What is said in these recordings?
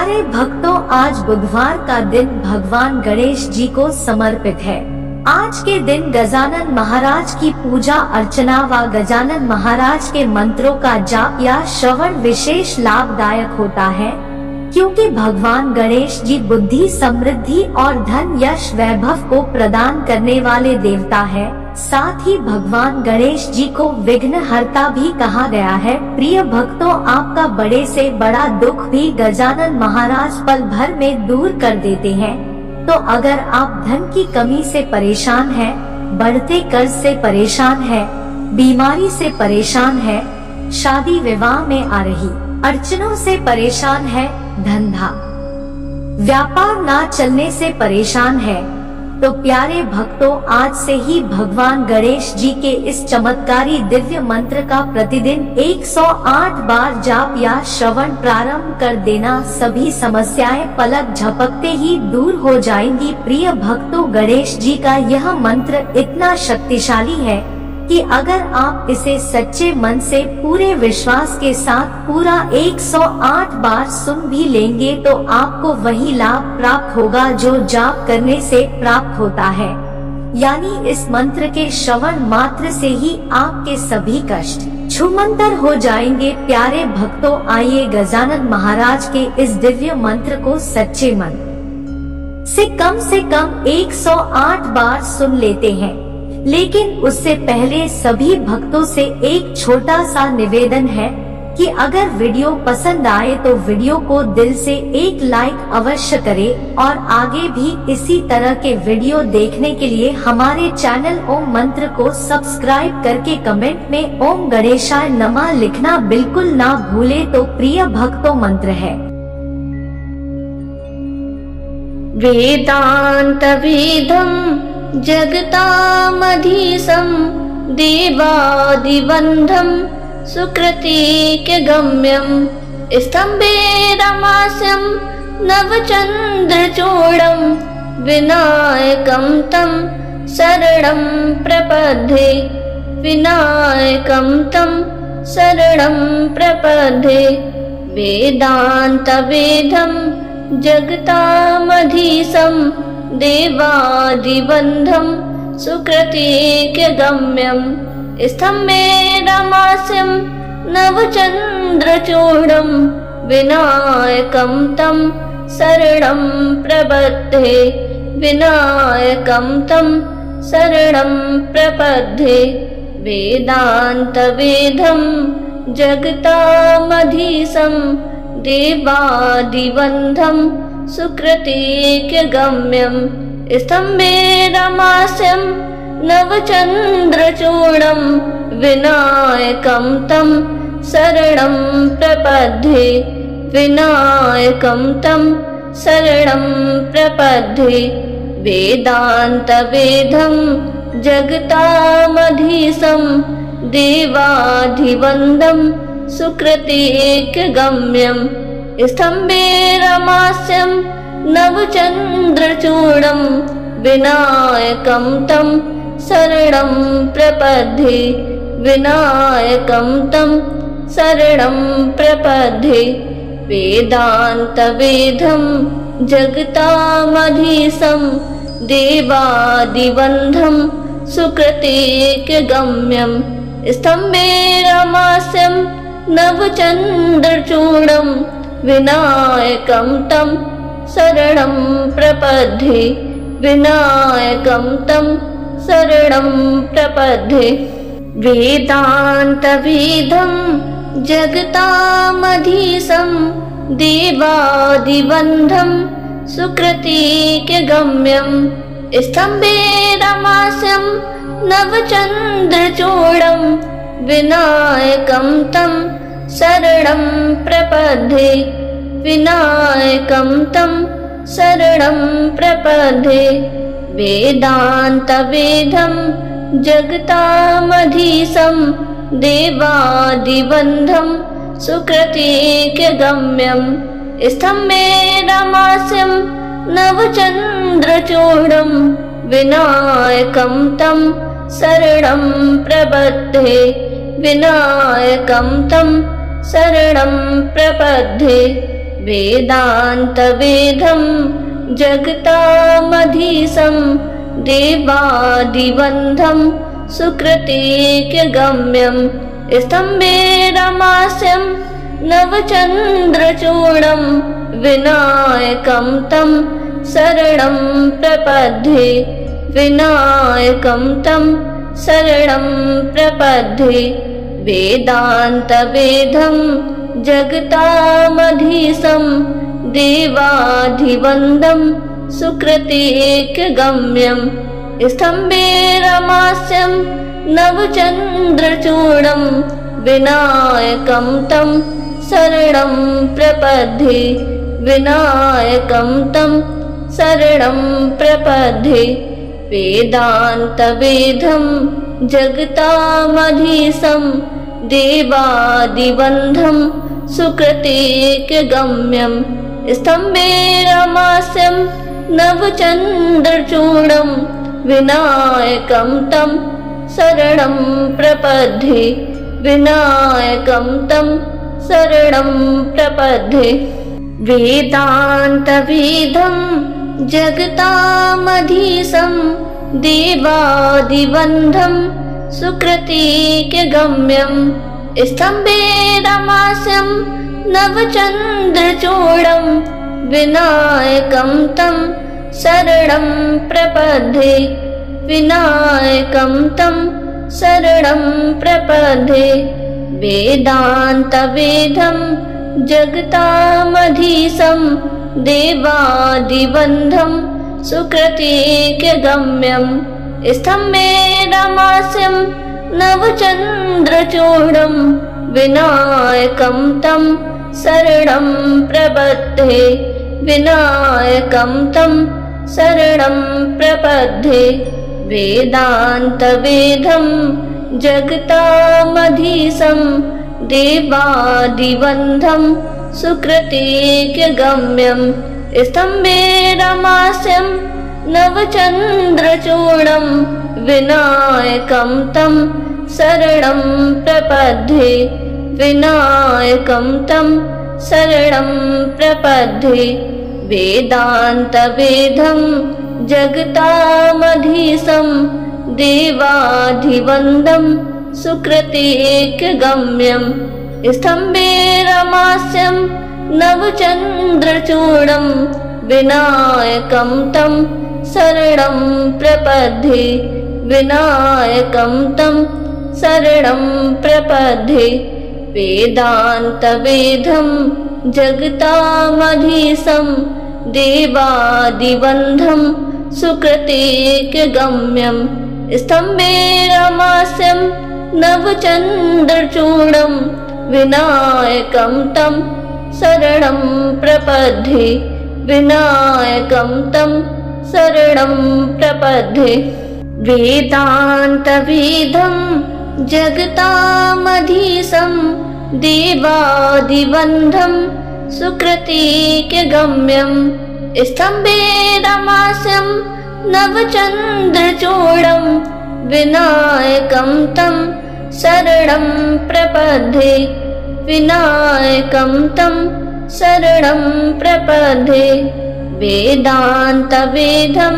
प्यारे भक्तों, आज बुधवार का दिन भगवान गणेश जी को समर्पित है। आज के दिन गजानन महाराज की पूजा अर्चना व गजानन महाराज के मंत्रों का जाप या श्रवण विशेष लाभदायक होता है, क्योंकि भगवान गणेश जी बुद्धि, समृद्धि और धन, यश, वैभव को प्रदान करने वाले देवता है। साथ ही भगवान गणेश जी को विघ्नहर्ता भी कहा गया है। प्रिय भक्तों, आपका बड़े से बड़ा दुख भी गजानन महाराज पल भर में दूर कर देते हैं। तो अगर आप धन की कमी से परेशान हैं, बढ़ते कर्ज से परेशान हैं, बीमारी से परेशान हैं, शादी विवाह में आ रही अड़चनों से परेशान है, धंधा व्यापार ना चलने से परेशान है, तो प्यारे भक्तों, आज से ही भगवान गणेश जी के इस चमत्कारी दिव्य मंत्र का प्रतिदिन 108 बार जाप या श्रवण प्रारंभ कर देना। सभी समस्याएं पलक झपकते ही दूर हो जाएंगी। प्रिय भक्तों, गणेश जी का यह मंत्र इतना शक्तिशाली है कि अगर आप इसे सच्चे मन से पूरे विश्वास के साथ पूरा 108 बार सुन भी लेंगे तो आपको वही लाभ प्राप्त होगा जो जाप करने से प्राप्त होता है। यानी इस मंत्र के श्रवण मात्र से ही आपके सभी कष्ट छूमंतर हो जाएंगे। प्यारे भक्तों, आइए गजानन महाराज के इस दिव्य मंत्र को सच्चे मन से कम 108 बार सुन लेते हैं। लेकिन उससे पहले सभी भक्तों से एक छोटा सा निवेदन है कि अगर वीडियो पसंद आए तो वीडियो को दिल से एक लाइक अवश्य करें और आगे भी इसी तरह के वीडियो देखने के लिए हमारे चैनल ओम मंत्र को सब्सक्राइब करके कमेंट में ओम गणेशाय नमः लिखना बिल्कुल ना भूले। तो प्रिय भक्तों, मंत्र है वेदांत वेदम जगतामधीशं देवादिबन्धं सुकृतिकगम्यं स्तम्भेरमास्यं नवचन्द्रचूडं विनायकं तं शरणं प्रपद्ये। विनायकं तं शरणं प्रपद्ये। वेदान्तवेदं जगतामधीशं देवादिबन्धं सुकृतिकगम्यं स्तम्भेरमास्यं नवचन्द्रचूडं विनायकं तं शरणं प्रपद्ये। विनायकं तं शरणं प्रपद्ये। वेदान्तवेदं जगतामधीशं देवादिबन्धं सुकृतिकगम्यं स्तम्भेरमास्यं नवचन्द्रचूडं विनायकं तं शरणं प्रपद्ये। विनायकं तं शरणं प्रपद्ये। वेदान्तवेदं जगतामधीशं देवादिबन्धं सुकृतिकगम्यं स्तम्भेरमास्यं नवचन्द्रचूडं विनायकं तं शरणं प्रपद्ये। विनायकं तं शरणं प्रपद्ये। वेदान्तवेदं जगतामधीशं देवादिबन्धं सुकृतिकगम्यं स्तम्भेरमास्यं नवचन्द्रचूडं विनायकं तं शरणं प्रपद्ये। विनायकं तं शरणं प्रपद्ये। वेदान्तवेदं जगतामधीशं देवादिबन्धं सुकृतिकगम्यं स्तम्भेरमास्यं नवचन्द्रचूडं विनायकं तं शरणं प्रपद्ये। विनायकं तं शरणं प्रपद्ये। वेदान्तवेदं जगतामधीशं देवादिबन्धं सुकृतिकगम्यं स्तम्भेरमास्यं नवचन्द्रचूडं विनायकं तं शरणं प्रपद्ये। विनायकं तं शरणं प्रपद्ये। वेदान्तवेदं जगतामधीशं देवादिवन्द्यं सुकृतिक्यगम्यं स्तम्भेरमास्यं नवचन्द्रचूडं विनायकं तं शरणं प्रपद्ये विनायकं तं शरणं प्रपद्ये वेदान्तवेदं जगतामधीशं देवाधिवन्द्यं सुकृतिक्यगम्यं स्तम्भेरमास्यं नवचन्द्रचूडं विनायकं तं शरणं प्रपद्ये विनायकं तं शरणं प्रपद्ये वेदान्तवेदं जगतामधीशं देवादिवन्द्यं सुकृतिक्यगम्यं स्तम्भेरमास्यं नवचन्द्रचूडं विनायकं तं शरणं प्रपद्ये विनायकं तं शरणं प्रपद्ये वेदान्तवेदं जगतामधीशं देवादिवन्द्यं सुकृतिक्यगम्यं स्तम्भेरमास्यं नवचन्द्रचूडं विनायकं तं शरणं प्रपद्ये विनायकं तं शरणं प्रपद्ये वेदान्तवेदं जगतामधीशं देवादिवन्द्यं सुकृतिक्यगम्यं स्तम्भेरमास्यं नवचन्द्रचूडं विनायकं तं शरणं प्रपद्ये विनायकं तं शरणं प्रपद्ये वेदान्तवेदं जगतामधीशं देवादिवन्द्यं सुकृतिक्यगम्यं स्तम्भेरमास्यं नवचन्द्रचूडं विनायकं तं शरणं प्रपद्ये विनायकं तं शरणं प्रपद्ये वेदान्तवेदं जगतामधीशं देवाधिवन्द्यं सुकृतिक्यगम्यं स्तम्भेरमास्यं नवचन्द्रचूडं विनायकं तं शरणं प्रपद्ये विनायकं तं शरणं प्रपद्ये वेदान्तवेदं जगतामधीशं देवादिवन्द्यं सुकृतिक्यगम्यं स्तम्भेरमास्यं नवचन्द्रचूडं विनायकं तं शरणं प्रपद्ये विनायकं तं शरणं प्रपद्ये वेदान्तवेदं जगतामधीशं देवादिवन्द्यं सुकृतिक्यगम्यं स्तम्भेरमास्यं नवचन्द्रचूडं विनायकं तं शरणं प्रपद्ये विनायकं तं शरणं प्रपद्ये वेदान्तवेदं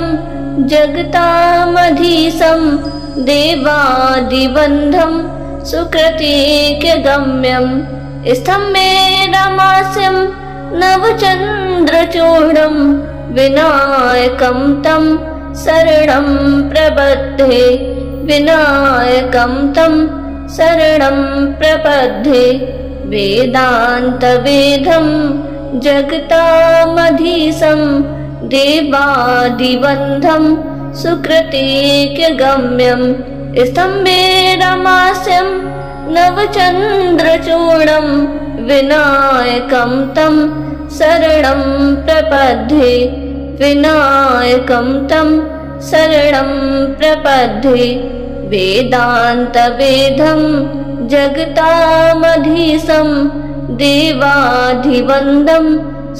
जगतामधीशं देवादिवन्द्यं सुकृतिक्यगम्यं स्तम्भेरमास्यं नवचन्द्रचूडं विनायकं तं शरणं प्रपद्ये विनायकं तं शरणं प्रपद्ये वेदान्तवेदं जगतामधीशं देवादिवन्द्यं सुकृतिक्यगम्यं स्तम्भेरमास्यं नवचन्द्रचूडं विनायकं तं शरणं प्रपद्ये विनायकं तं शरणं प्रपद्ये वेदान्तवेदं जगतामधीशं देवाधिवन्द्यं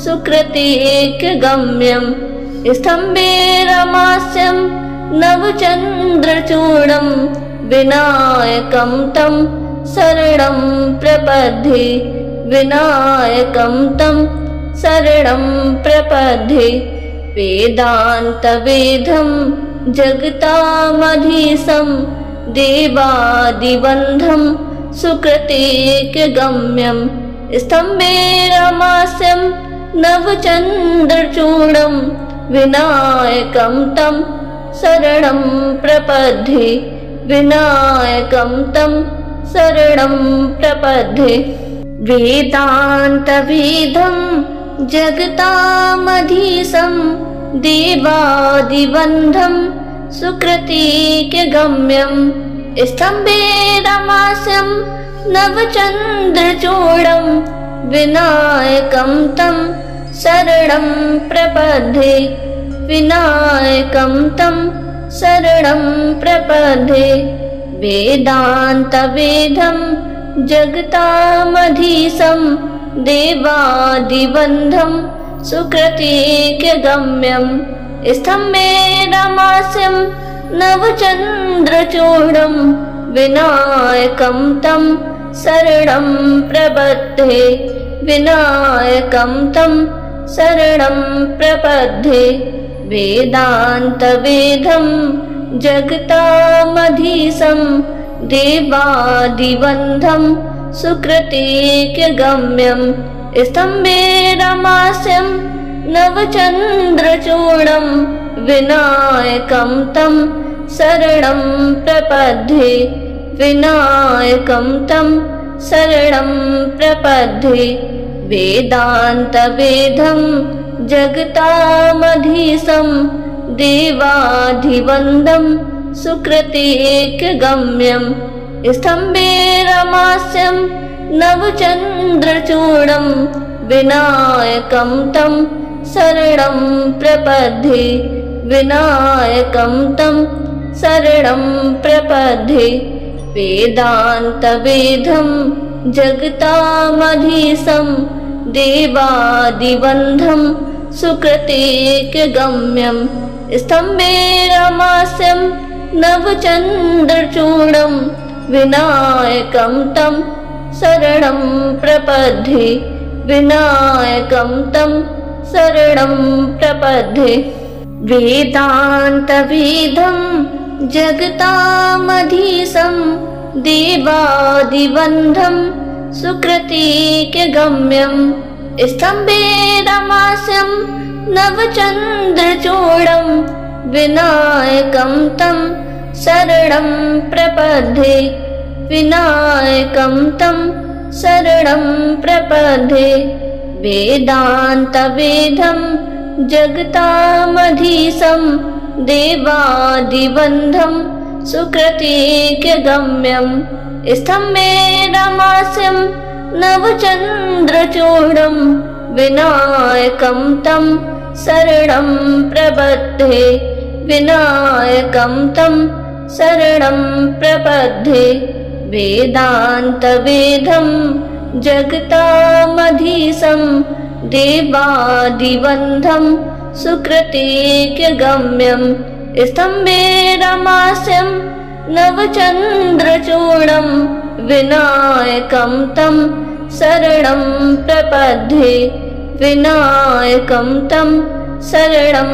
सुकृतिक्यगम्यं स्तम्भेरमास्यं नवचन्द्रचूडं विनायकं तं शरणं प्रपद्ये विनायकं तं शरणं प्रपद्ये वेदान्तवेदं जगतामधीशं देवादिबन्धं सुकृतेकगम्यं स्तम्भेरमास्यं नवचन्द्रचूडं विनायकं तं शरणं प्रपद्ये विनायकं तं शरणं प्रपद्ये वेदान्तवेदं जगतामधीशं देवादिबन्धं सुकृतेकगम्यं स्तम्भेरमास्यं नवचन्द्रचूडं विनायकं तं शरणं प्रपद्ये विनायकं तं शरणं प्रपद्ये वेदान्तवेदं जगतामधीशं देवादिबन्धं सुकृतेकगम्यं स्तम्भेरमास्यं नवचन्द्रचूडं विनायकं तं शरणं प्रपद्ये विनायकं तं शरणं प्रपद्ये वेदान्तवेदं जगतामधीशं देवादिबन्धं सुकृतेकगम्यं स्तम्भेरमास्यं नवचन्द्रचूडं विनायकं तं शरणं प्रपद्ये विनायकं तं शरणं प्रपद्ये वेदान्तवेदं जगतामधीशं देवादिबन्धं सुकृतेकगम्यं स्तम्भेरमास्यं नवचन्द्रचूडं विनायकं तं शरणं प्रपद्ये विनायकं तं शरणं प्रपद्ये वेदान्तवेदं जगतामधीशं देवादिबन्धं सुकृतेकगम्यं स्तम्भेरमास्यं नवचन्द्रचूडं विनायकं तं शरणं प्रपद्ये विनायकं तं शरणं प्रपद्ये वेदान्तवेदं जगतामधीशं देवादिबन्धं सुकृतेकगम्यं स्तम्भेरमास्यं नवचन्द्रचूडं विनायकं तं शरणं प्रपद्ये विनायकं तं शरणं प्रपद्ये वेदान्तवेदं जगतामधीशं देवादिबन्धं सुकृतेकगम्यं स्तम्भेरमास्यं नवचन्द्रचूडं विनायकं तं शरणं प्रपद्ये विनायकं तं शरणं प्रपद्ये वेदान्तवेदं जगतामधीशं देवादिबन्धं सुकृतेकगम्यं स्तम्भेरमास्यं नवचन्द्रचूडं विनायकं तं शरणं प्रपद्ये विनायकं तं शरणं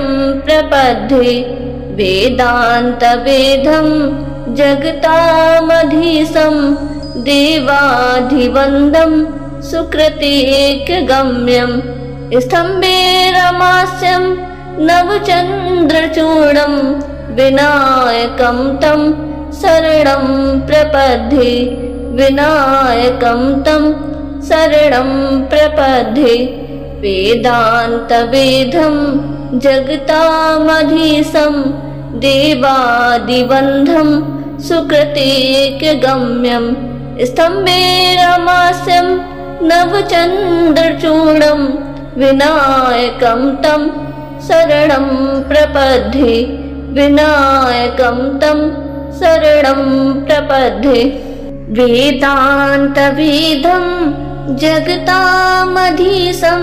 प्रपद्ये वेदान्तवेदं जगतामधीशं देवादिबन्धं सुकृतेकगम्यं स्तम्भेरमास्यं नवचन्द्रचूडं विनायकं तं शरणं प्रपद्ये विनायकं तं शरणं प्रपद्ये वेदान्तवेदं जगतामधीशं देवादिबन्धं सुकृतेकगम्यं स्तम्भेरमास्यं नवचन्द्रचूडं विनायकं तं शरणं प्रपद्ये विनायकं तं शरणं प्रपद्ये वेदान्तवेदं जगतामधीशं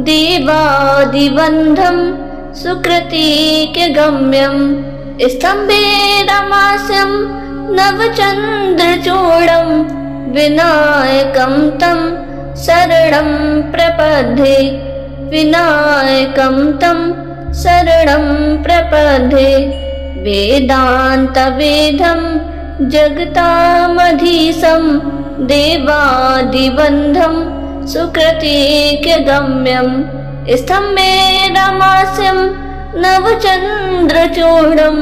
देवादिबन्धं सुकृतेकगम्यं स्तम्भेरमास्यं नवचन्द्रचूडं विनायकं तं शरणं प्रपद्ये विनायकं तं शरणं प्रपद्ये वेदान्तवेदं जगतामधीशं देवादिबन्धं सुकृतिक्यगम्यं स्तम्भेरमास्यं नवचन्द्रचूडं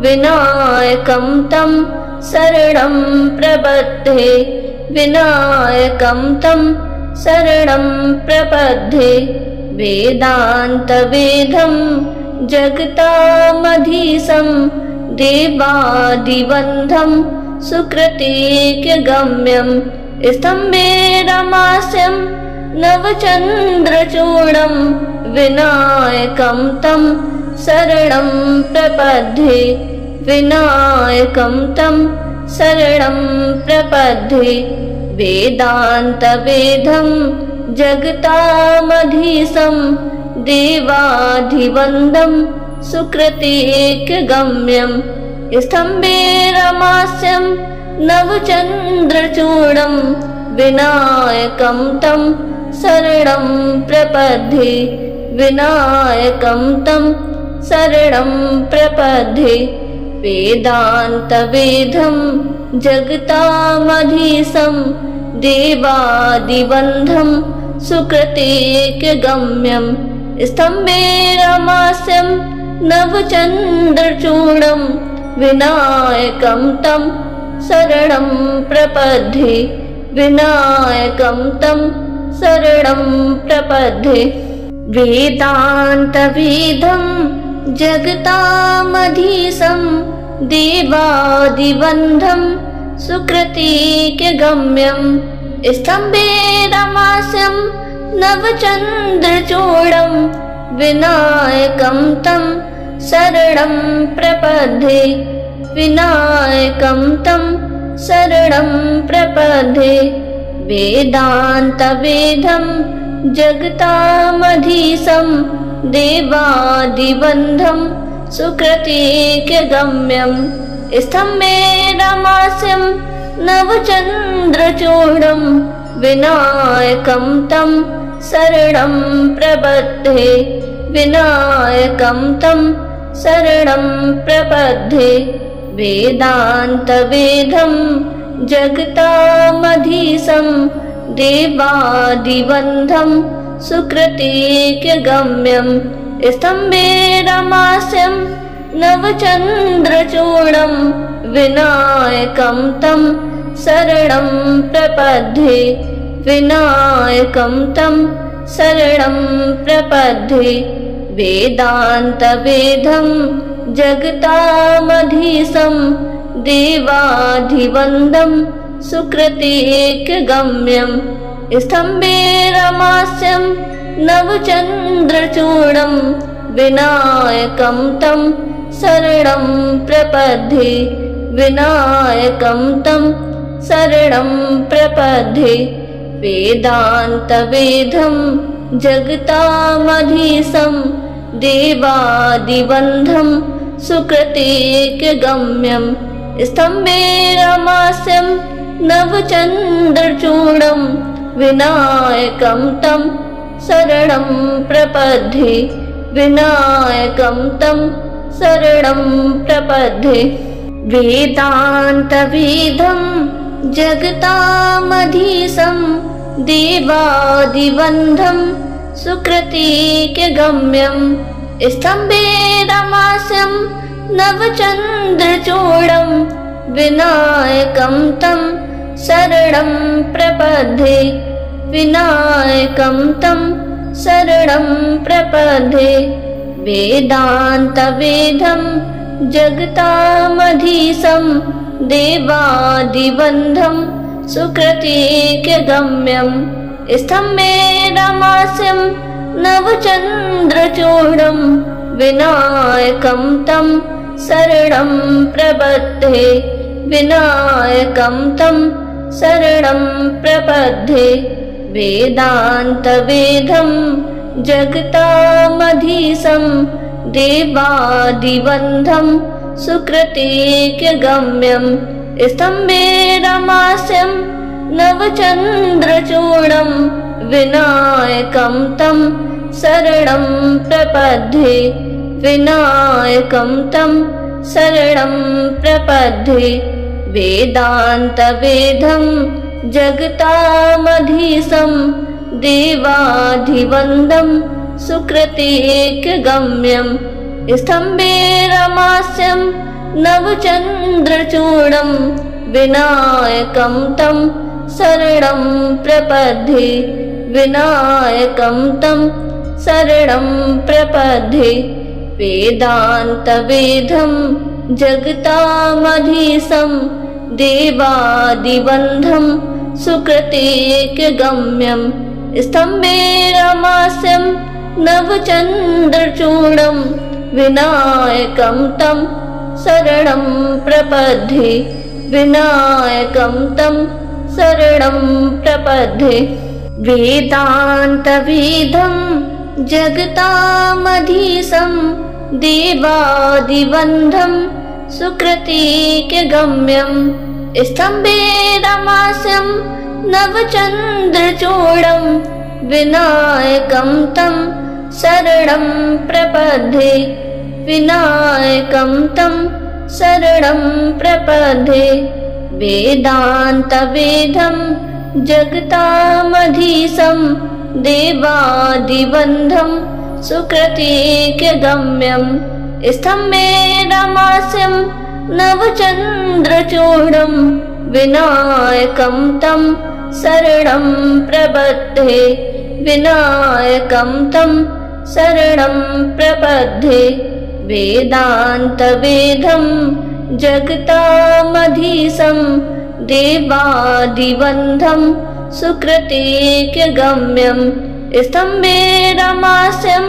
विनायकं तं शरणं प्रपद्ये विनायकं तं शरणं प्रपद्ये वेदान्तवेदं जगतामधीशं देवादिबन्धं सुकृतिक्यगम्यं स्तम्भेरमास्यं नवचन्द्रचूडं विनायकं तं शरणं प्रपद्ये विनायकं तं शरणं प्रपद्ये वेदान्तवेदं जगतामधीशं देवाधिवन्दं सुकृतिक्यगम्यं स्तम्भेरमास्यं नवचन्द्रचूडं विनायकं तं शरणं प्रपद्ये विनायकं तं शरणं प्रपद्ये वेदान्तवेदं जगतामधीशं देवादिबन्धं सुकृतिक्यगम्यं स्तम्भेरमास्यं नवचन्द्रचूडं विनायकं तं शरणं प्रपद्ये विनायकं तं शरणं प्रपद्ये वेदान्तवेदं जगतामधीशं देवादिबन्धं सुकृतिक्यगम्यं स्तम्भेरमास्यं नवचन्द्रचूडं विनायकं तं शरणं प्रपद्ये विनायकं तं शरणं प्रपद्ये वेदान्तवेदं जगतामधीशं देवादिबन्धं सुकृतिक्यगम्यं स्तम्भेरमास्यं नवचन्द्रचूडं विनायकं तं शरणं प्रपद्ये विनायकं तं शरणं प्रपद्ये वेदान्तवेदं जगतामधीशं देवादिबन्धं सुकृतिक्यगम्यं स्तम्भेरमास्यं नवचन्द्रचूडं विनायकं तं शरणं प्रपद्ये विनायकं तं शरणं प्रपद्ये वेदान्तवेदं जगतामधीशं देवाधिवन्दं सुकृतिक्यगम्यं स्तम्भेरमास्यं नवचन्द्रचूडं विनायकं तं शरणं प्रपद्ये विनायकं तं शरणं प्रपद्ये वेदान्तवेदं जगतामधीशं देवादिबन्धं सुकृतिक्यगम्यं स्तम्भेरमास्यं नवचन्द्रचूडं विनायकं तं शरणं प्रपद्ये विनायकं तं शरणं प्रपद्ये वेदान्तवेदं जगतामधीशं देवादिबन्धं सुकृतिक्यगम्यं स्तम्भेरमास्यं नवचन्द्रचूडं विनायकं तं शरणं प्रपद्ये विनायकं तं शरणं प्रपद्ये वेदान्तवेदं जगतामधीशं देवादिबन्धं सुकृतिक्यगम्यं स्तम्भेरमास्यं नवचन्द्रचूडं विनायकं तं शरणं प्रपद्ये विनायकं तं शरणं प्रपद्ये वेदान्तवेदं जगतामधीशं देवादिबन्धं सुकृतिक्यगम्यं स्तम्भेरमास्यं नवचन्द्रचूडं विनायकं तं शरणं प्रपद्ये विनायकं तं शरणं प्रपद्ये वेदान्तवेदं जगतामधीशं देवाधिवन्दं सुकृतिकगम्यं स्तम्भेरमास्यं नवचन्द्रचूडं विनायकं तं शरणं प्रपद्ये विनायकं तं शरणं प्रपद्ये वेदान्तवेदं जगतामधीशं देवादिवन्दं सुकृतिकगम्यं स्तम्भेरमास्यं नवचन्द्रचूडं विनायकं तं शरणं प्रपद्ये विनायकं तं शरणं प्रपद्ये वेदान्तवेदं जगतामधीशं देवादिवन्दं सुकृतिकगम्यं स्तम्भेरमास्यं नवचन्द्रचूडं विनायकं तं शरणं प्रपद्ये विनायकं तं शरणं प्रपद्ये वेदान्तवेदं जगतामधीशं देवादिवन्दं सुकृतिकगम्यं स्तम्भेरमास्यं नवचन्द्रचूडं विनायकं तं शरणं प्रपद्ये विनायकं तं शरणं प्रपद्ये वेदान्तवेदं जगतामधीशं देवादिवन्दं सुकृतिकगम्यं स्तम्भेरमास्यं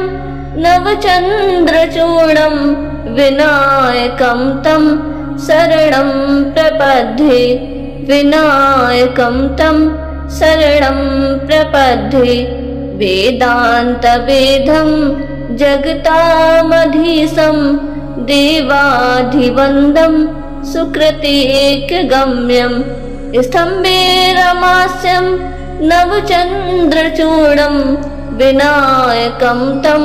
नवचन्द्रचूडं विनायकं तं शरणं प्रपद्ये विनायकं तं शरणं प्रपद्ये वेदान्तवेदं जगतामधीशं देवाधिवन्दं सुकृतिकगम्यं स्तम्भेरमास्यं नवचन्द्रचूडं विनायकं तं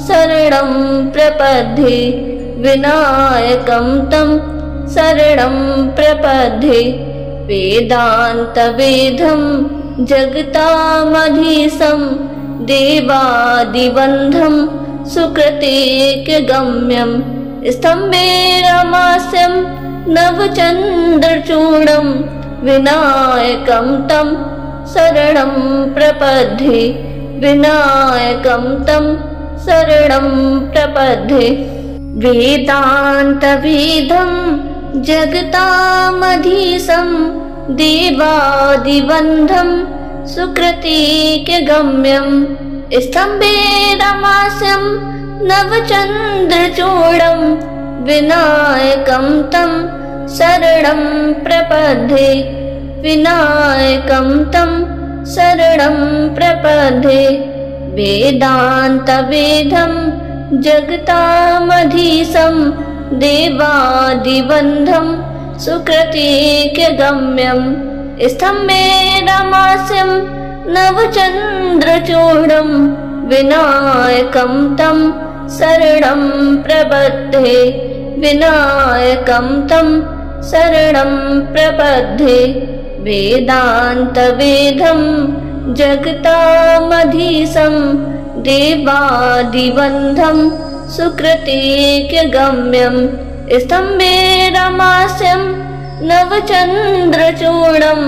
शरणं प्रपद्ये विनायकं तं शरणं प्रपद्ये वेदान्तवेदं जगतामधीशं देवादिवन्दं सुकृतिकगम्यं स्तम्भेरमास्यं नवचन्द्रचूडं विनायकं तं शरणं प्रपद्ये विनायकं तं शरणं प्रपद्ये वेदान्तवेदं जगतामधीशं देवादिवन्दं सुकृतिकगम्यं स्तम्भेरमास्यं नवचन्द्रचूडं विनायकं तं शरणं प्रपद्ये विनायकं तं शरणं प्रपद्ये वेदान्तवेदं जगतामधीशं देवादिवन्दं सुकृतिकगम्यं स्तम्भेरमास्यं नवचन्द्रचूडं विनायकं तं शरणं प्रपद्ये विनायकं तं शरणं प्रपद्ये वेदान्तवेदं जगतामधीशं देवादिवन्दं सुकृतिकगम्यं स्तम्भेरमास्यं नवचन्द्रचूडं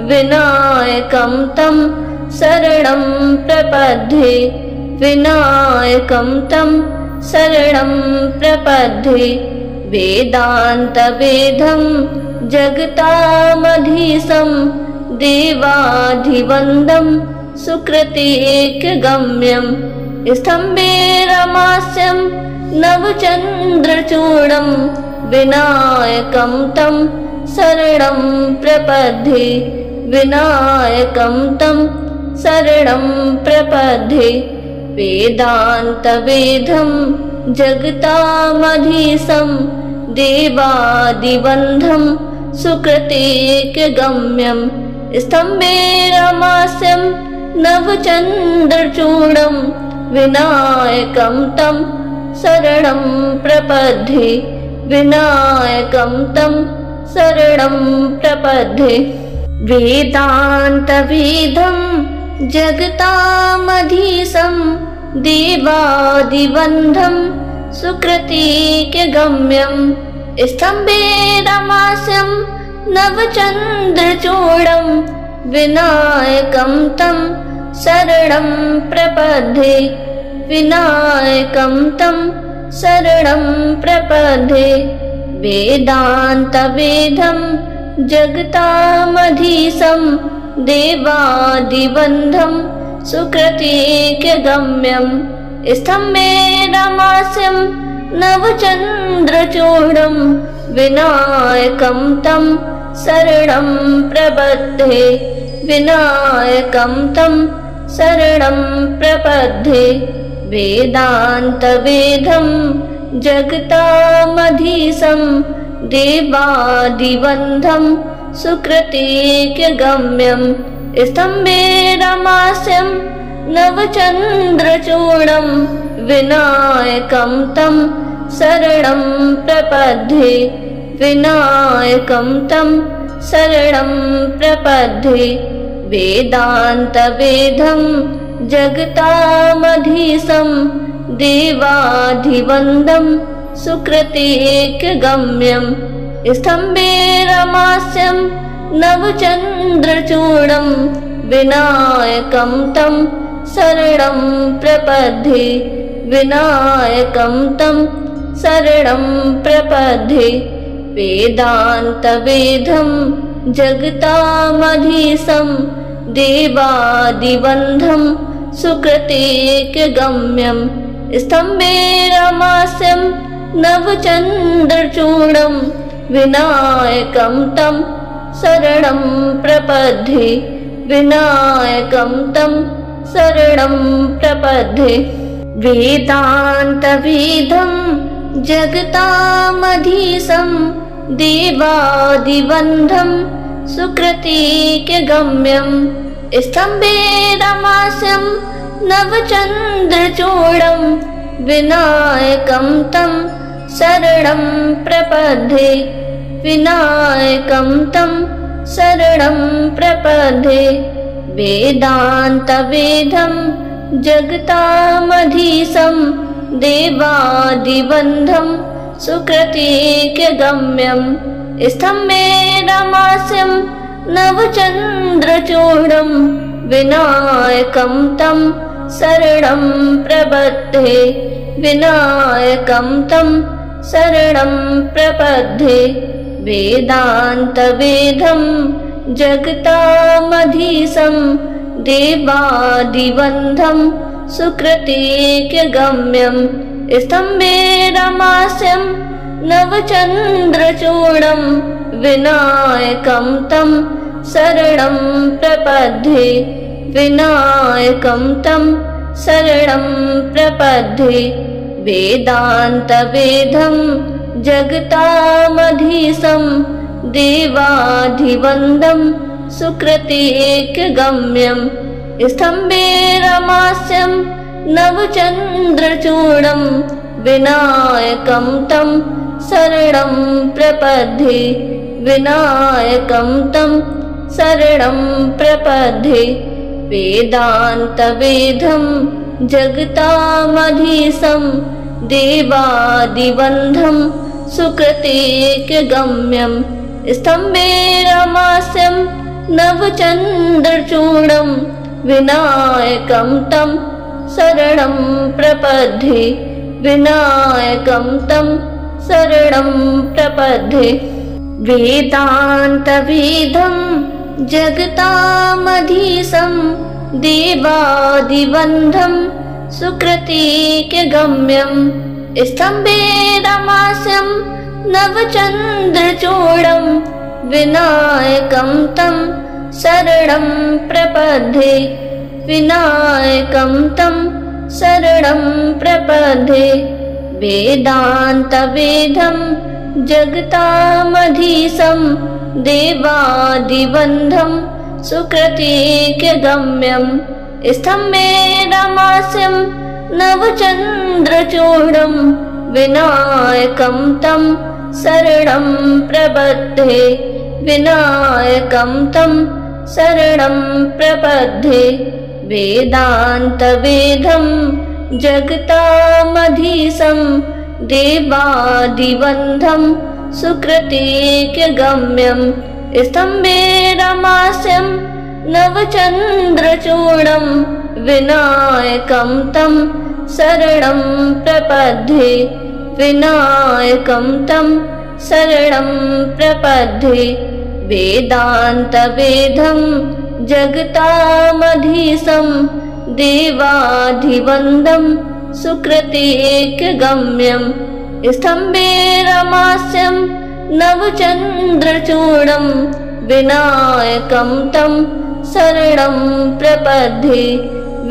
विनायकं तं शरणं प्रपद्ये विनायकं तं शरणं प्रपद्ये वेदान्तवेदं जगतामधीशं देवाधिवन्दं सुकृतिकगम्यं स्तम्भेरमास्यं नवचन्द्रचूडं विनायकं तं शरणं प्रपद्ये विनायकं तं शरणं प्रपद्ये वेदान्तवेदं जगतामधीशं देवादिवन्दं सुकृतिकगम्यं स्तम्भेरमास्यं नवचन्द्रचूडं विनायकं तं शरणं प्रपद्ये विनायकं तं शरणं प्रपद्ये वेदान्तवेदं जगतामधीशं देवादिबन्धं सुकृतिकगम्यं स्तम्भेरमास्यं नवचन्द्रचूडं विनायकं तं शरणं प्रपद्ये विनायकं तं शरणं प्रपद्ये वेदान्तवेदं जगतामधीशं देवादिबन्धं सुकृतिकगम्यं स्तम्भेरमास्यं नवचन्द्रचूडं विनायकं तं शरणं प्रपद्ये विनायकं तं शरणं प्रपद्ये वेदान्तवेदं जगतामधीशं देवादिबन्धं सुकृतिकगम्यं स्तम्भेरमास्यं नवचन्द्रचूडं विनायकं तं शरणं प्रपद्ये विनायकं तं शरणं प्रपद्ये वेदान्तवेदं जगतामधीशं देवादिबन्धं सुकृतिकगम्यं स्तम्भेरमास्यं नवचन्द्रचूडं विनायकं तं शरणं प्रपद्ये विनायकं तं शरणं प्रपद्ये वेदान्तवेदं जगतामधीशं देवादिबन्धं सुकृतिकगम्यं स्तम्भेरमास्यं नवचन्द्रचूडं विनायकं तं शरणं प्रपद्ये विनायकं तं शरणं प्रपद्ये वेदान्तवेदं जगतामधीशं देवादिबन्धं सुकृतिकगम्यं स्तम्भेरमास्यं नवचन्द्रचूडं विनायकं तं शरणं प्रपद्ये विनायकं तं शरणं प्रपद्ये वेदान्तवेदं जगतामधीशं देवादिबन्धं सुकृतिकगम्यं स्तम्भेरमास्यं नवचन्द्रचूडं विनायकं तं शरणं प्रपद्ये विनायकं तं शरणं प्रपद्ये वेदान्तवेदं जगतामधीशं देवादिबन्धं सुकृतिकगम्यं स्तम्भेरमास्यं नवचन्द्रचूडं विनायकं तं शरणं प्रपद्ये विनायकं तं शरणं प्रपद्ये वेदान्तवेदं जगतामधीशं देवादिबन्धं सुकृतिकगम्यं स्तम्भेरमास्यं नवचन्द्रचूडं विनायकं तं शरणं प्रपद्ये विनायकं तं शरणं प्रपद्ये वेदान्तवेदं जगतामधीशं देवादिबन्धं सुकृतिकगम्यं स्तम्भेरमास्यं नवचन्द्रचूडं विनायकं तं शरणं प्रपद्ये विनायकं तं शरणं प्रपद्ये वेदान्तवेदं जगतामधीशं देवादिबन्धं सुकृतिकगम्यं स्तम्भेरमास्यं नवचन्द्रचूडं विनायकं तं शरणं प्रपद्ये विनायकं तं शरणं प्रपद्ये वेदान्तवेदं जगतामधीशं देवादिबन्धं सुकृतिकगम्यं स्तम्भेरमास्यं नवचन्द्रचूडं विनायकं तं शरणं प्रपद्ये विनायकं तं शरणं प्रपद्ये वेदान्तवेदं जगतामधीशं देवादिबन्धं सुकृतिक्यगम्यं स्तम्भेरमास्यं नवचन्द्रचूडं विनायकं तं शरणं प्रपद्ये विनायकं तं शरणं प्रपद्ये वेदान्तवेदं जगतामधीशं देवाधिवन्दं सुकृतिक्यगम्यं स्तम्भेरमास्यं नवचन्द्रचूडं विनायकं तं शरणं प्रपद्ये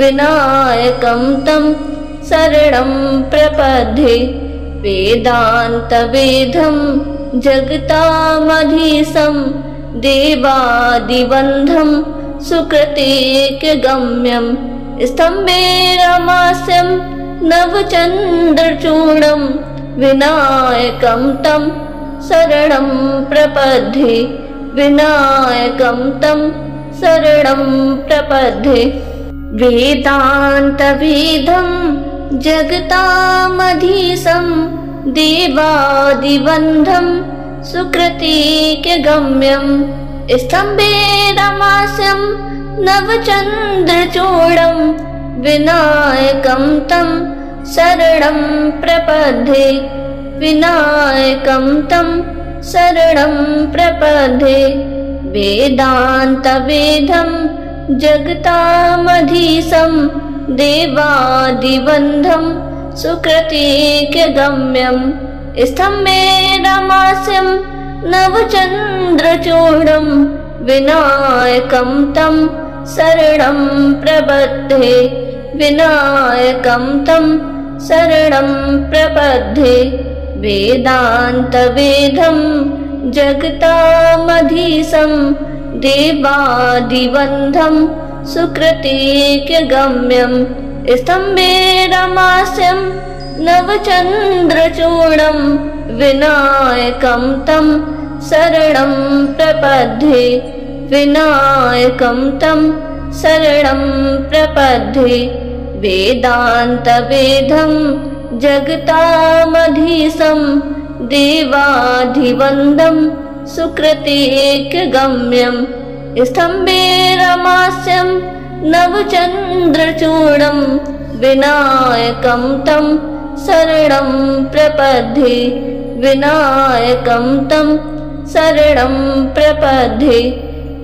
विनायकं तं शरणं प्रपद्ये वेदान्तवेदं जगतामधीशं देवादिबन्धं सुकृतिक्यगम्यं स्तम्भेरमास्यं नवचन्द्रचूडं विनायकं तं शरणं प्रपद्ये विनायकं तं शरणं प्रपद्ये वेदान्तवेदं जगतामधीशं देवादिबन्धं सुकृतिक्यगम्यं स्तम्भेरमास्यं नवचन्द्रचूडं विनायकं तं शरणं प्रपद्ये विनायकं तं शरणं प्रपद्ये वेदान्तवेदं जगतामधीशं देवादिबन्धं सुकृतिक्यगम्यं स्तम्भेरमास्यं नवचन्द्रचूडं विनायकं तं शरणं प्रपद्ये विनायकं तं शरणं प्रपद्ये वेदान्तवेदं जगतामधीशं देवादिबन्धं सुकृतिक्यगम्यं स्तम्भेरमास्यं नवचन्द्रचूडं विनायकं तं शरणं प्रपद्ये विनायकं तं शरणं प्रपद्ये वेदान्तवेदं जगतामधीशं देवाधिवन्दं सुकृतिक्यगम्यं स्तम्भेरमास्यं नवचन्द्रचूडं विनायकं तं शरणं प्रपद्ये विनायकं तं शरणं प्रपद्ये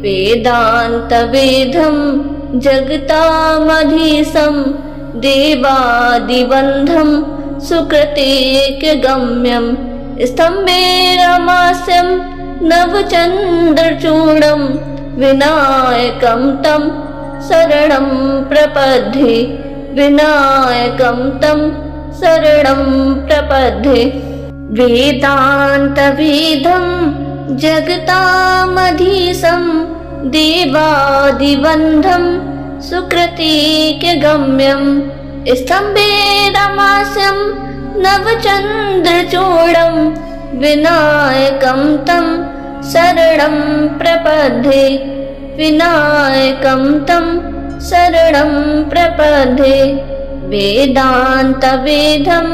वेदान्तवेदं जगतामधीशं देवादिबन्धं सुकृतिक्यगम्यं स्तम्भेरमास्यं नवचन्द्रचूडं विनायकं तं शरणं प्रपद्ये विनायकं तं शरणं प्रपद्ये वेदान्तवेदं जगतामधीशं देवादिबन्धं सुकृतिक्यगम्यं स्तम्भेरमास्यं नवचन्द्रचूडं विनायकं तं शरणं प्रपद्ये विनायकं तं शरणं प्रपद्ये वेदान्तवेदं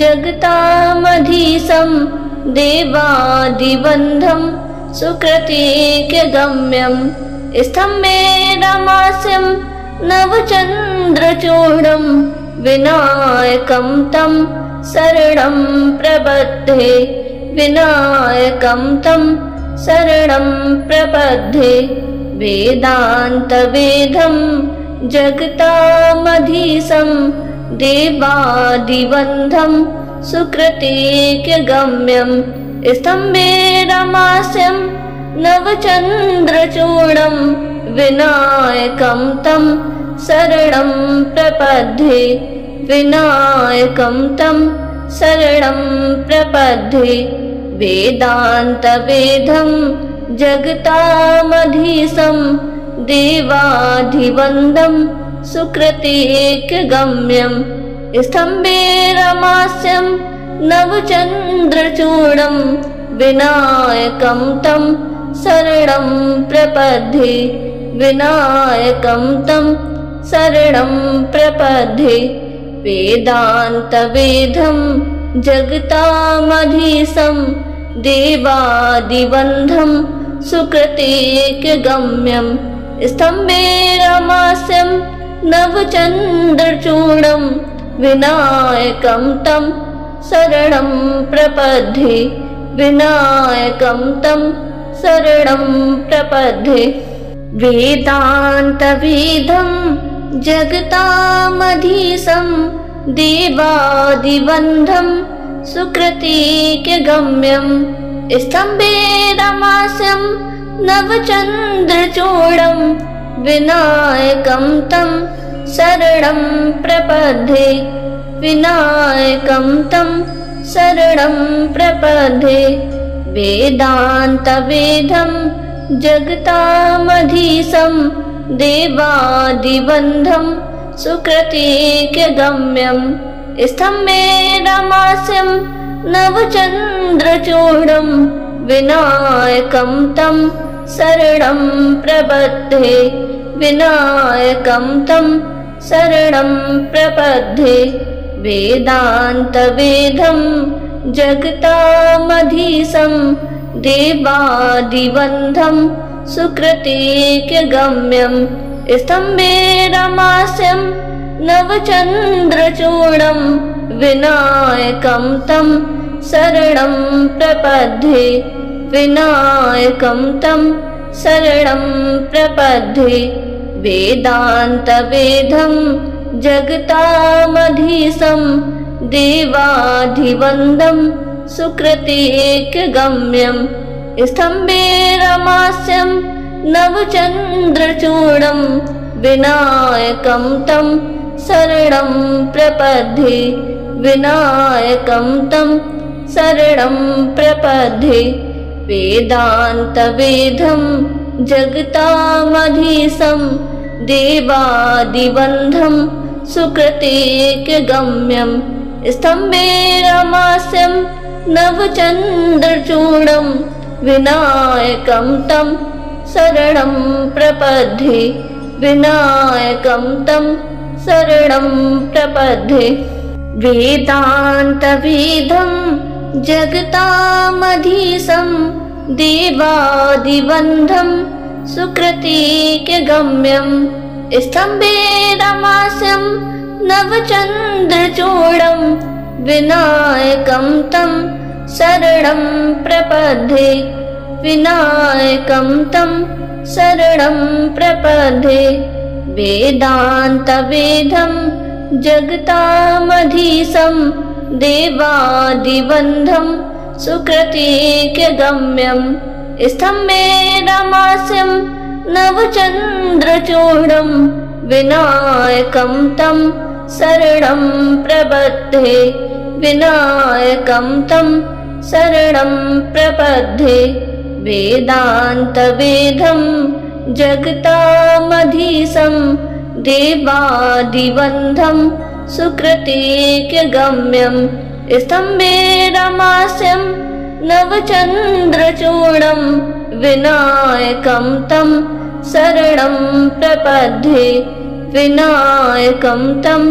जगतामधीशं देवादिबन्धं सुकृतिक्यगम्यं स्तम्भेरमास्यं नवचन्द्रचूडं विनायकं तं शरणं प्रपद्ये विनायकं तं शरणं प्रपद्ये वेदान्तवेदं जगतामधीशं देवादिबन्धं सुकृतिक्यगम्यं स्तम्भेरमास्यं नवचन्द्रचूडं विनायकं तं शरणं प्रपद्ये विनायकं तं शरणं प्रपद्ये वेदान्तवेदं जगतामधीशं देवाधिवन्दं सुकृतिक्यगम्यं स्तम्भे रमास्यं नवचन्द्रचूडं विनायकं तं शरणं प्रपद्ये विनायकं तं शरणं प्रपद्ये वेदान्तवेदं जगतामधीशं देवादिबन्धं सुकृतेकगम्यं स्तम्भे रमास्यं नवचन्द्रचूडं विनायकं तं शरणं प्रपद्ये विनायकं तं शरणं प्रपद्ये वेदान्तवेदं जगतामधीशं देवादिबन्धं सुकृतेकगम्यं स्तम्भे रमास्यं नवचन्द्रचूडं विनायकं तं शरणं प्रपद्ये विनायकं तं शरणं प्रपद्ये वेदान्तवेदं जगतामधीशं देवादिबन्धं सुकृतेकगम्यं स्तम्भे रमास्यं नवचन्द्रचूडं विनायकं तं शरणं प्रपद्ये विनायकं तं शरणं प्रपद्ये वेदान्तवेदं जगतामधीशं देवादिबन्धं सुकृतेकगम्यं स्तम्भे रमास्यं नवचन्द्रचूडं विनायकं तं शरणं प्रपद्ये विनायकं तं शरणं प्रपद्ये वेदान्तवेदं जगतामधीशं देवादिबन्धं सुकृतेकगम्यं स्तम्भे रमास्यं नवचन्द्रचूडं विनायकं तं शरणं प्रपद्ये विनायकं तं शरणं प्रपद्ये वेदान्तवेदं जगतामधीशं देवादिबन्धं सुकृतेकगम्यं स्तम्भे रमास्यं नवचन्द्रचूडं विनायकं तं शरणं प्रपद्ये विनायकं तं शरणं प्रपद्ये वेदान्तवेदं जगतामधीशं देवादिबन्धं सुकृतेकगम्यं स्तम्भे रमास्यं नवचन्द्रचूडं विनायकं तं शरणं प्रपद्ये विनायकं तं शरणं प्रपद्ये वेदान्तवेदं जगतामधीशं देवादिबन्धं सुकृतेकगम्यं स्तम्भे रमास्यं नवचन्द्रचूडं विनायकं तं शरणं प्रपद्ये विनायकं तं शरणं प्रपद्ये वेदान्तवेदं जगतामधीशं देवादिबन्धं सुकृतेकगम्यं स्तम्भे रमास्यं नवचन्द्रचूडं विनायकं तं शरणं प्रपद्ये विनायकं तं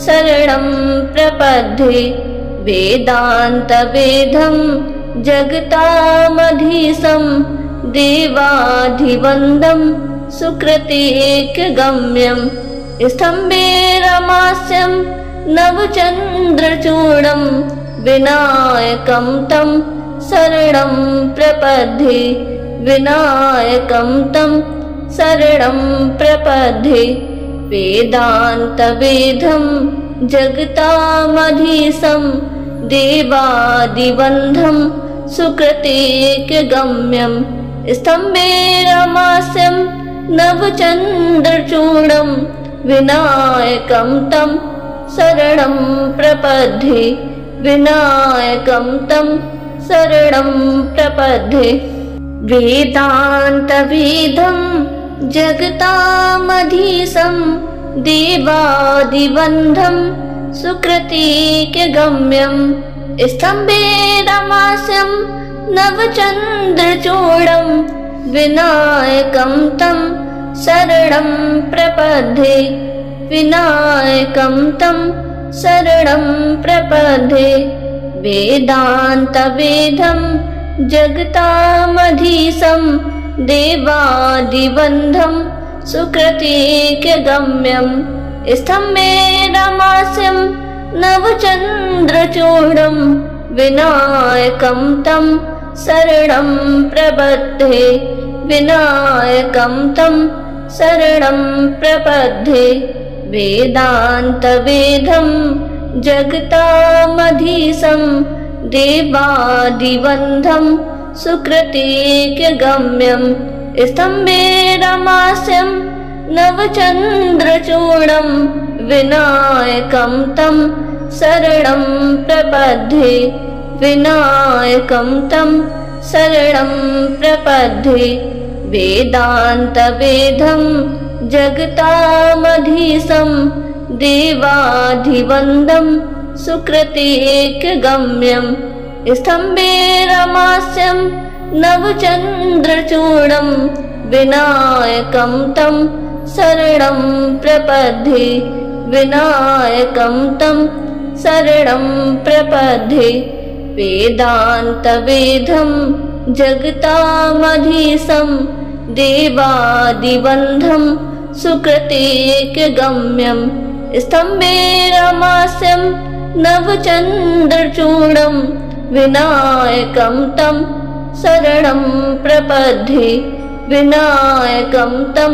शरणं प्रपद्ये वेदान्तवेदं जगतामधीशं देवादिबन्धं सुकृतेकगम्यं स्तम्भे रमास्यं नवचन्द्रचूडं विनायकं तं शरणं प्रपद्ये विनायकं तं शरणं प्रपद्ये वेदान्तवेदं जगतामधीशं देवादिबन्धं सुकृतेकगम्यं स्तम्भे रमास्यं नवचन्द्रचूडं विनायकं तं शरणं प्रपद्ये विनायकं तं शरणं प्रपद्ये वेदान्तवेदं जगतामधीशं देवादिबन्धं सुकृतिकगम्यम् स्तम्भे रमास्यं नवचन्द्रचूडं विनायकं तं शरणं प्रपद्ये विनायकं तं शरणं प्रपद्ये वेदान्तवेदं जगतामधीशं देवादिबन्धं सुकृतिकगम्यं स्तम्भे रमास्यं नवचन्द्रचूडं विनायकं तं शरणं प्रपद्ये विनायकं तं शरणं प्रपद्ये वेदान्तवेदं जगतामधीशं देवादिबन्धं सुकृतिकगम्यं स्तम्भे रमास्यं नवचन्द्रचूडं विनायकं तं शरणं प्रपद्ये विनायकं तं शरणं प्रपद्ये वेदान्तवेदं जगतामधीशं देवादिबन्धं सुकृतिकगम्यं स्तम्भे रमास्यं नवचन्द्रचूडं विनायकं तं शरणं प्रपद्ये विनायकं तं शरणं प्रपद्ये वेदान्तवेदं जगतामधीशं देवादिबन्धं सुकृतिकगम्यं स्तम्भे रमास्यं नवचन्द्रचूडं विनायकं तं शरणं प्रपद्ये विनायकं तं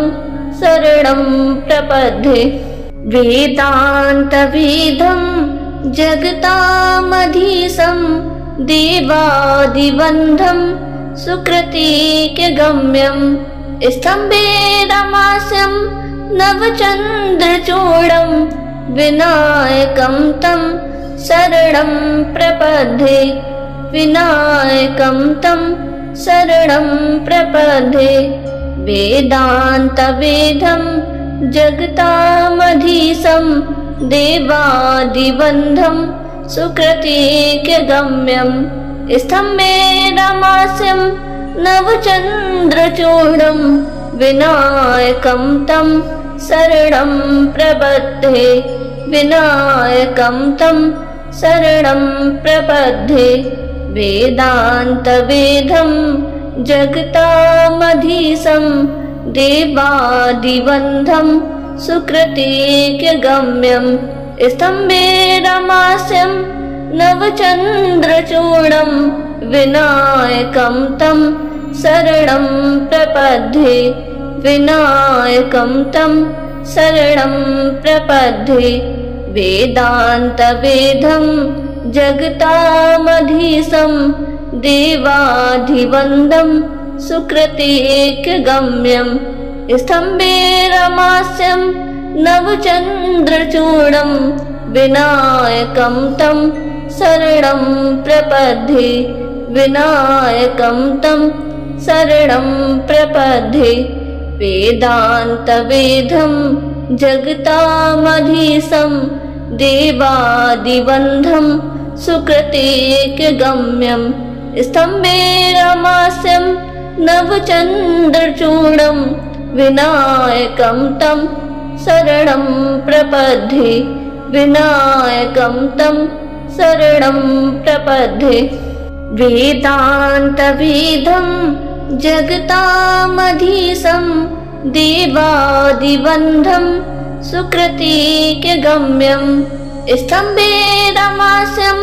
शरणं प्रपद्ये वेदान्तवेदं जगतामधीशं देवादिबन्धं सुकृतिकगम्यं स्तम्भे रमास्यं नवचन्द्रचूडं विनायकं तं शरणं प्रपद्ये विनायकं तं शरणं प्रपद्ये वेदान्तवेदं जगतामधीशं देवादिबन्धं सुकृतिकगम्यं स्तम्भे रमास्यं नवचन्द्रचूडं विनायकं तं शरणं प्रपद्ये विनायकं तं शरणं प्रपद्ये वेदान्तवेदं जगतामधीशं देवादिबन्धं सुकृतिकगम्यं स्तम्भे रमास्यं नवचन्द्रचूडं विनायकं तं शरणं प्रपद्ये विनायकं तं शरणं प्रपद्ये वेदान्तवेदं जगतामधीशं देवादिबन्धं सुकृतिकगम्यं स्तम्भे रमास्यं नवचन्द्रचूडं विनायकं तं शरणं प्रपद्ये विनायकं तं शरणं प्रपद्ये वेदान्तवेदं जगतामधीशं देवादिबन्धं सुकृतिकगम्यं स्तम्भे रमास्यं नवचन्द्रचूडं विनायकं तं शरणं प्रपद्ये विनायकं तं शरणं प्रपद्ये वेदान्तवेदं जगतामधीशं देवादिबन्धं सुकृतिकगम्यं स्तम्भे रमास्यं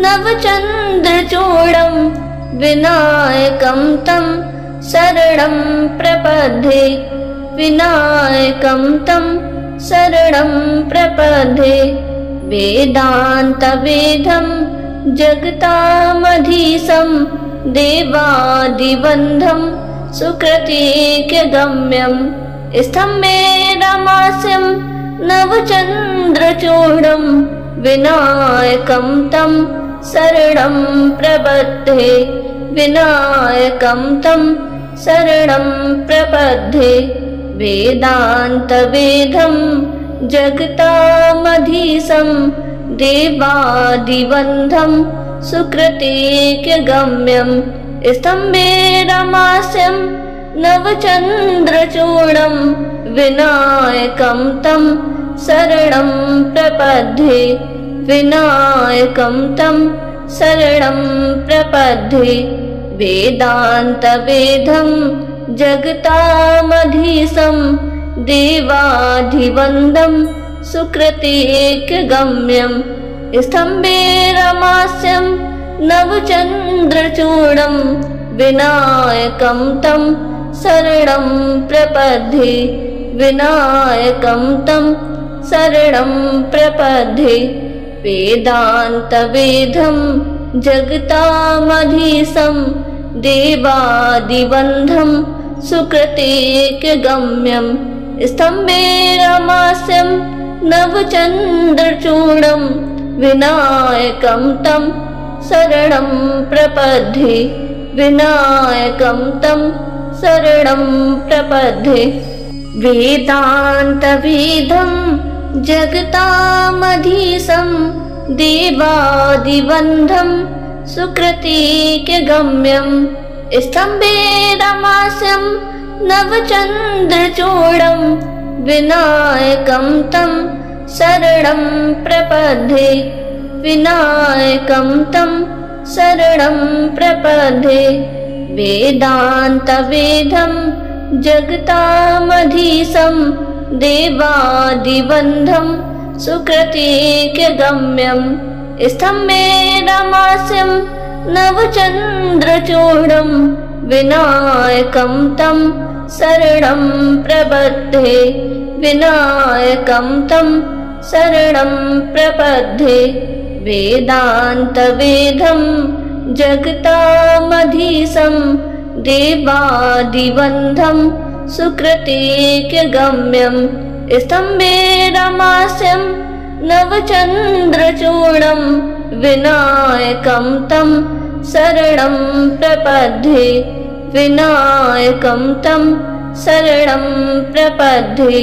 नवचन्द्रचूडं विनायकं तं शरणं प्रपद्ये विनायकं तं शरणं प्रपद्ये वेदान्तवेदं जगतामधीशं देवादिबन्धं सुकृतिकगम्यं स्तम्भे रमास्यं नवचन्द्रचूडं विनायकं तं शरणं प्रपद्ये विनायकं तं शरणं प्रपद्ये वेदान्तवेदं जगतामधीशं देवादिबन्धं सुकृतेक्यगम्यं स्तम्भे रमास्यं नवचन्द्रचूडं विनायकं तं शरणं प्रपद्ये विनायकं तं शरणं प्रपद्ये वेदान्तवेदं जगतामधीशं देवाधिवन्दं सुकृतेक्यगम्यं स्तम्भे रमास्यं नवचन्द्रचूडं विनायकं तं शरणं प्रपद्ये विनायकं तं शरणं प्रपद्ये वेदान्तवेदं जगतामधीशं देवादिबन्धं सुकृतेक्यगम्यं स्तम्भे रमास्यं नवचन्द्रचूडं विनायकं तं शरणं प्रपद्ये विनायकं तं शरणं प्रपद्ये वेदान्तवेदं जगतामधीशं देवादिबन्धं सुकृतेक्यगम्यं स्तम्भे रमास्यं नवचन्द्रचूडं विनायकं तं शरणं प्रपद्ये विनायकं तं शरणं प्रपद्ये वेदान्तवेदं जगतामधीशं देवादिबन्धं सुकृतेक्यगम्यं स्तम्भे रमास्यं नवचन्द्रचूडं विनायकं तं शरणं प्रपद्ये विनायकं तं शरणं प्रपद्ये वेदान्तवेदं जगतामधीशं देवादिबन्धं सुकृतेक्यगम्यं स्तम्भे रमास्यं नवचन्द्रचूडं विनायकं तं शरणं प्रपद्ये विनायकं तं शरणं प्रपद्ये